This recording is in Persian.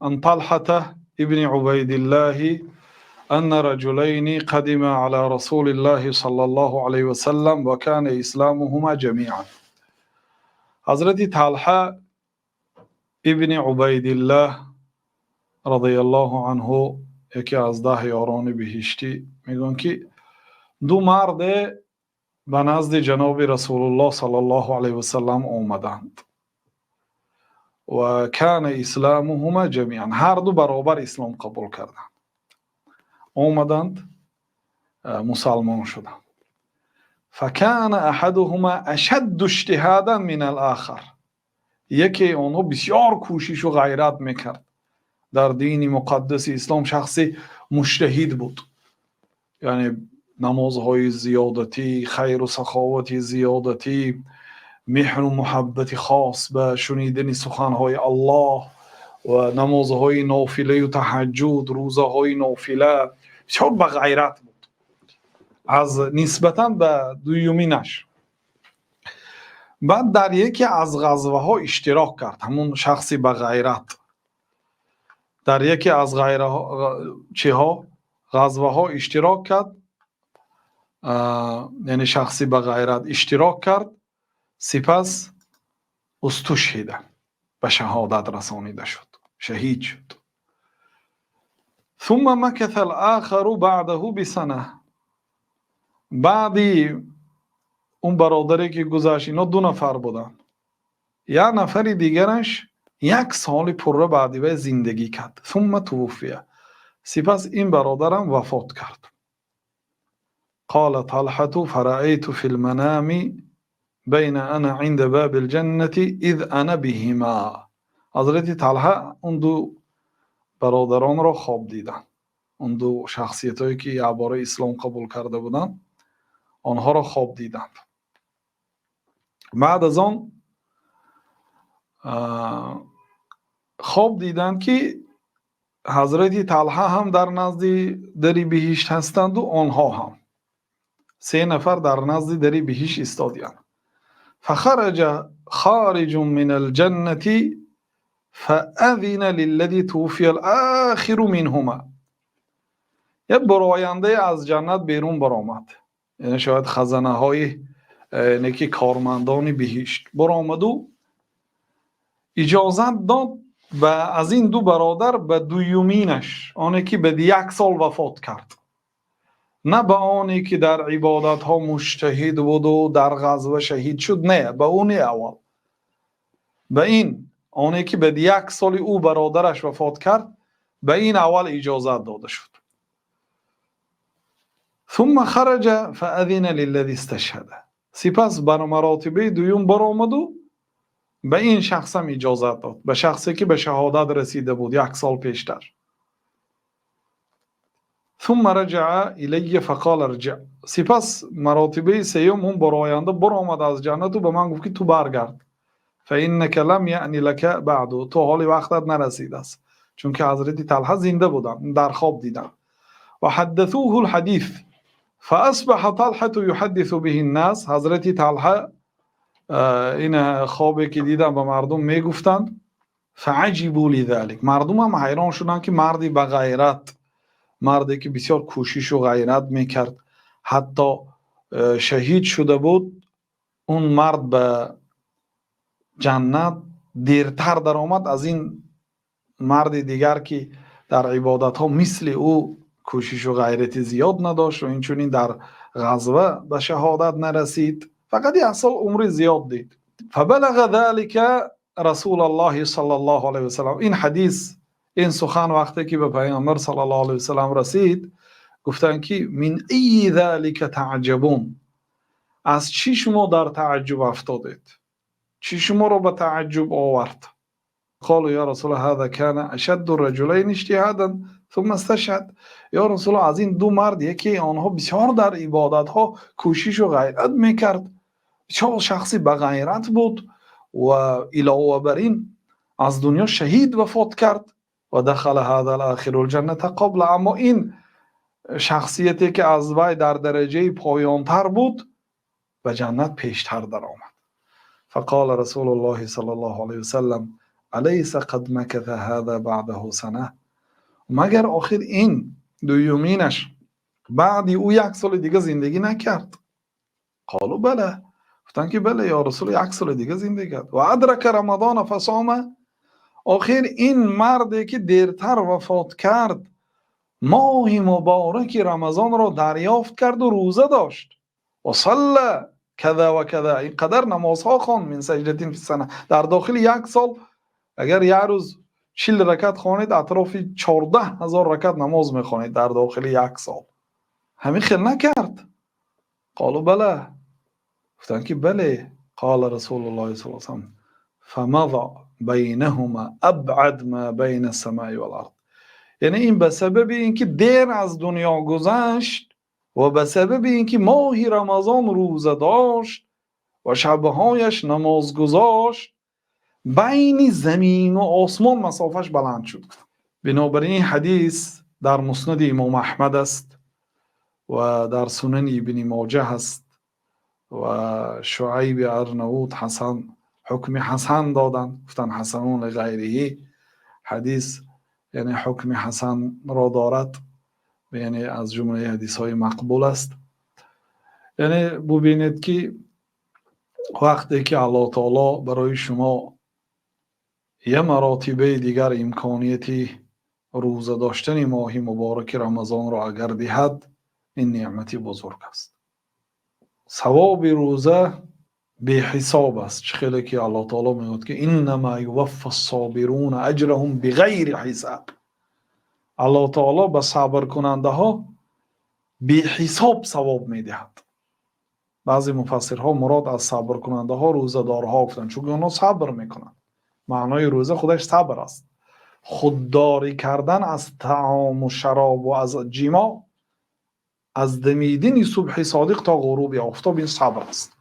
عن طلحة ابن عبيد الله أن رجلين قدما على رسول الله صلى الله عليه وسلم وكان إسلامهما جميعا. حضرت طلحة ابن عبید الله رضی الله عنه یکی از 10 یاران بهشتی میگن که دو مرد به نزد جناب رسول الله صلی الله علیه و سلم آمدند و کان اسلامهما جمیعا، هر دو برابر اسلام قبول کردند، آمدند مسلمان شدند. فکان احدهما اشد اجتهادا من الاخر، یکی آنها بسیار کوشش و غیرت میکرد در دین مقدس اسلام، شخصی مجتهد بود، یعنی نمازهای زیادتی، خیر و سخاوت زیادتی، مهر و محبت خاص به شنیدن سخنهای الله و نمازهای نافله و تهجد، روزهای نافله، بسیار به غیرت بود از نسبتا به دویومینش. بعد در یکی از غزوه ها اشتراک کرد، همون شخصی به غیرت در یکی از غزوه ها اشتراک کرد، یعنی شخصی به غیرت اشتراک کرد، سپس استشهد، به شهادت رسانیده شد، شهید شد. ثم مكث الآخر بعده بسنه، بعدی اون برادری که گذشت، اینا 2 نفر بودن، یک نفر دیگرش 1 سال پره بعدی و زندگی کرد. ثم توفی، سپس این برادرم وفات کرد. قال طلحة فرأيت في المنام بين انا عند باب الجنة اذ انا بهما. حضرت طلحه اون 2 برادران را خواب دیدن، اون 2 شخصیتایی که یک بار اسلام قبول کرده بودن، آنها را خواب دیدند. بعد از آن خواب دیدند که حضرت طلحه هم در نزد در بهشت هستند و آنها هم، 3 نفر در نزد در بهشت ایستادند. فخرج خارج من الجنة فأذن للذي توفي الآخر منهما، یک براینده از جنت بیرون برآمد، یعنی شاید خزانه های نیکی کارمندان بهشت برآمد و اجازت داد و از این 2 برادر به دویومینش، آنی که به 1 سال وفات کرد، نه به آنی که در عبادت ها مجتهد بود و در غزوه شهید شد، نه، به اون اول، به این آنی که به 1 سال او برادرش وفات کرد، به این اول اجازت داده شد. ثم خرج فاذن للذي استشهد، سپس بر مراتبه دوم برآمد و به این شخص هم اجازت داد، به شخصی که به شهادت رسیده بود 1 سال پیشتر. ثم رجع الی فقال ارجع، سپس مراتبه سیوم اون براینده برآمد از جنت و به من گفت که تو برگرد، فانک لم یعنی لک بعد، تو حال وقتت نرسیده است، چون که حضرت طلحه زنده بودن، در خواب دیدن. و حدثوه الحدیث فاصبح طلحه یحدث به الناس، حضرت طلحه این خوابی که دیدن به مردم میگفتند. فعجبوا لذلك، مردم هم حیران شدن که مردی به غیرت، مردی که بسیار کوشش و غیرت میکرد، حتی شهید شده بود، اون مرد به جنت دیرتر در آمد از این مرد دیگر که در عبادت ها مثل او کوشش و غیرت زیاد نداشت و اینچنین در غزوه به شهادت نرسید، فقط 1 سال عمر زیاد دید. فبلغ ذلك رسول الله صلی الله علیه و سلم، این حدیث، این سخن وقتی که به پیامبر صلی الله علیه و سلم رسید، گفتن که من ای ذلك تعجبون، از چی شما در تعجب افتادید، چی شما رو به تعجب آورد؟ قالوا یا رسول الله هذا كان اشد الرجلين اجتهادا ثم استشهد، یا رسول الله از این 2 مرد یکی آنها بسیار در عبادت ها کوشش و غیرت میکرد، بسیار شخصی به غیرت بود و علاوه بر این از دنیا شهید وفات کرد، و دخل هذا الاخر الجنه قبل، اما این شخصیتی که از وی در درجه پایانتر بود به جنت پیشتر در آمد. فقال رسول الله صلی الله علیه وسلم الیس قد مکث هذا بعده سنه، مگر آخر این دویومینش بعدی او 1 سال دیگه زندگی نکرد؟ قالوا بله، گفتن که بله یا رسول 1 سال دیگه زندگی کرد. و ادرک رمضان فصام، آخر این مردی که دیرتر وفات کرد ماه مبارک رمضان را دریافت کرد و روزه داشت. و صلی کذا و کذا، اینقدر نمازها خواند من سجدتین فی السنه، در داخل 1 سال اگر یک روز 40 رکعت خوانید اطراف 14,000 رکعت نماز میخوانید در داخل 1 سال. همین خیل نکرد؟ قالوا بله، گفتن که بله. قال رسول الله صلی الله علیه وسلم فمضى بینهما ابعد ما بین السماء والارض، یعنی این به سبب اینکه دیر از دنیا گذشت و به سبب اینکه ماه رمضان روزه داشت و شبهایش نماز گذاشت، بین زمین و آسمان مسافش بلند شد. بنابراین این حدیث در مسند امام احمد است و در سنن ابن ماجه است و شعیب ارنوط حسن حکم حسن دادن، گفتن حسنون لغیره، حدیث یعنی حکم حسن را دارد، یعنی از جمله حدیث های مقبول است. یعنی ببینید که وقتی که الله تعالی برای شما یه مراتبه دیگر امکانیتی روزه داشتن ماه مبارک رمضان را اگر دهد، این نعمتی بزرگ است. ثواب روزه به حساب است، خیلی که الله تعالی میگه که انما یوفی الصابرون اجرهم بغیر حساب. الله تعالی به صبر کننده ها به حساب ثواب میدهد. بعضی مفسرها مراد از صبر کننده ها روزه دارها گفتند، چون اونا صبر میکنند. معنای روزه خودش صبر است. خودداری کردن از طعام و شراب و از جیما، از دمیدن صبح صادق تا غروب آفتاب، این صبر است.